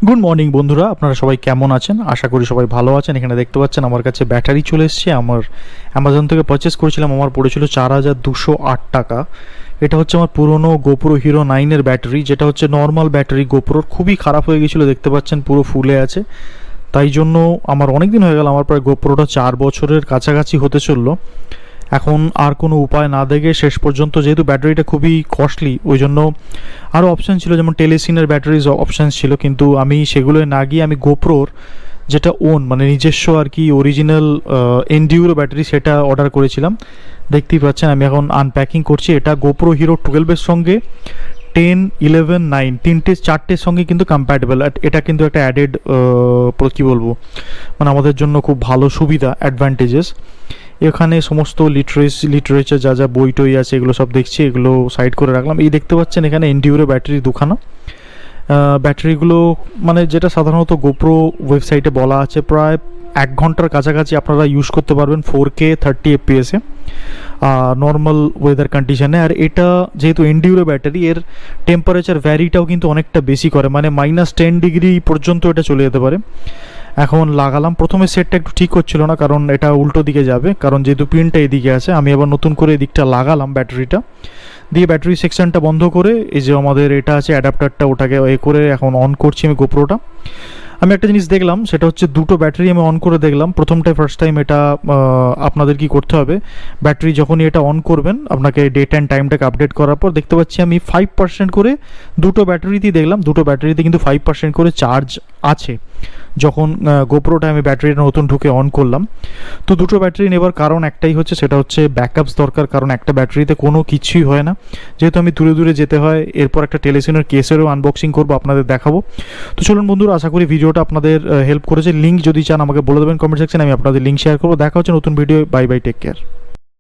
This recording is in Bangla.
গুড মর্নিং বন্ধুরা, আপনারা সবাই কেমন আছেন? আশা করি সবাই ভালো আছেন। এখানে দেখতে পাচ্ছেন আমার কাছে ব্যাটারি চলে এসছে। আমার অ্যামাজন থেকে পারচেস করেছিলাম, আমার পড়েছিল 4,208 টাকা। এটা হচ্ছে আমার পুরনো গোপ্রো হিরো 9-এর ব্যাটারি, যেটা হচ্ছে নর্মাল ব্যাটারি। গোপ্রোর খুবই খারাপ হয়ে গেছিলো, দেখতে পাচ্ছেন পুরো ফুলে আছে। তাই জন্য আমার অনেক দিন হয়ে গেল, আমার প্রায় গোপ্রোটা 4 বছরের কাছাকাছি হতে চললো। এখন আর কোনো উপায় না দেখে শেষ পর্যন্ত, যেহেতু ব্যাটারিটা খুবই কস্টলি, ওই জন্য আরও অপশান ছিল, যেমন টেলিসিনের ব্যাটারিজ অপশান ছিল, কিন্তু আমি সেগুলোয় না গিয়ে আমি গোপ্রোর যেটা মানে নিজস্ব আর কি অরিজিনাল এনডিউরো ব্যাটারি, সেটা অর্ডার করেছিলাম। দেখতেই পাচ্ছেন আমি এখন আনপ্যাকিং করছি। এটা গোপ্রো হিরো 12-এর সঙ্গে 10, 11, 9 চারটের সঙ্গে কিন্তু কম্প্যাটেবল। এটা কিন্তু একটা অ্যাডেড কী বলবো, মানে আমাদের জন্য খুব ভালো সুবিধা, অ্যাডভান্টেজেস। এখানে সমস্ত লিটারেচার যা যা বই টই আছে এগুলো সব দেখছি, এগুলো সাইড করে রাখলাম। এই দেখতে পাচ্ছেন এখানে এনডিউরো ব্যাটারি দুখানা। ব্যাটারিগুলো মানে যেটা সাধারণত গোপ্রো ওয়েবসাইটে বলা আছে, প্রায় 1 ঘন্টার কাছাকাছি আপনারা ইউজ করতে পারবেন 4K 30 FPS নর্মাল ওয়েদার কন্ডিশনে। আর এটা যেহেতু এনডিউরো ব্যাটারি, এর টেম্পারেচার ভ্যারিটাও কিন্তু অনেকটা বেশি করে, মানে -10 ডিগ্রি পর্যন্ত এটা চলে যেতে পারে। এখন লাগালাম, প্রথমে সেটটা একটু ঠিক হচ্ছিল না, কারণ এটা উল্টো দিকে যাবে, কারণ যেহেতু পিনটা এদিকে আছে। আমি আবার নতুন করে এদিকটা লাগালাম ব্যাটারিটা দিয়ে, ব্যাটারি সেকশনটা বন্ধ করে এই যে আমাদের এটা আছে অ্যাডাপ্টারটা, ওটাকে করে এখন অন করছি আমি গোপ্রোটা। আমি একটা জিনিস দেখলাম, সেটা হচ্ছে দুটো ব্যাটারি আমি অন করে দেখলাম। ফার্স্ট টাইম এটা আপনাদের কি করতে হবে, ব্যাটারি যখনই এটা অন করবেন, আপনাকে ডেট অ্যান্ড টাইমটাকে আপডেট করার পর দেখতে পাচ্ছি আমি 5% করে দুটো ব্যাটারিতেই দেখলাম, দুটো ব্যাটারিতে কিন্তু 5% করে চার্জ আছে। যখন গোপ্রোটা আমি ব্যাটারিটা নতুন ঢুকে অন করলাম, তো দুটো ব্যাটারি নেবার কারণ একটাই হচ্ছে, সেটা হচ্ছে ব্যাকআপস দরকার, কারণ একটা ব্যাটারিতে কোনো কিছুই হয় না, যেহেতু আমি দূরে দূরে যেতে হয়। এরপর একটা টেলিসিনের কেসেরও আনবক্সিং করবো, আপনাদের দেখাবো। তো চলুন বন্ধুরা, আশা করি ভিডিওটা আপনাদের হেল্প করেছে। লিঙ্ক যদি চান আমাকে বলে দেবেন কমেন্ট সেকশনে, আমি আপনাদের লিঙ্ক শেয়ার করবো। দেখা হচ্ছে নতুন video. Bye bye, take care.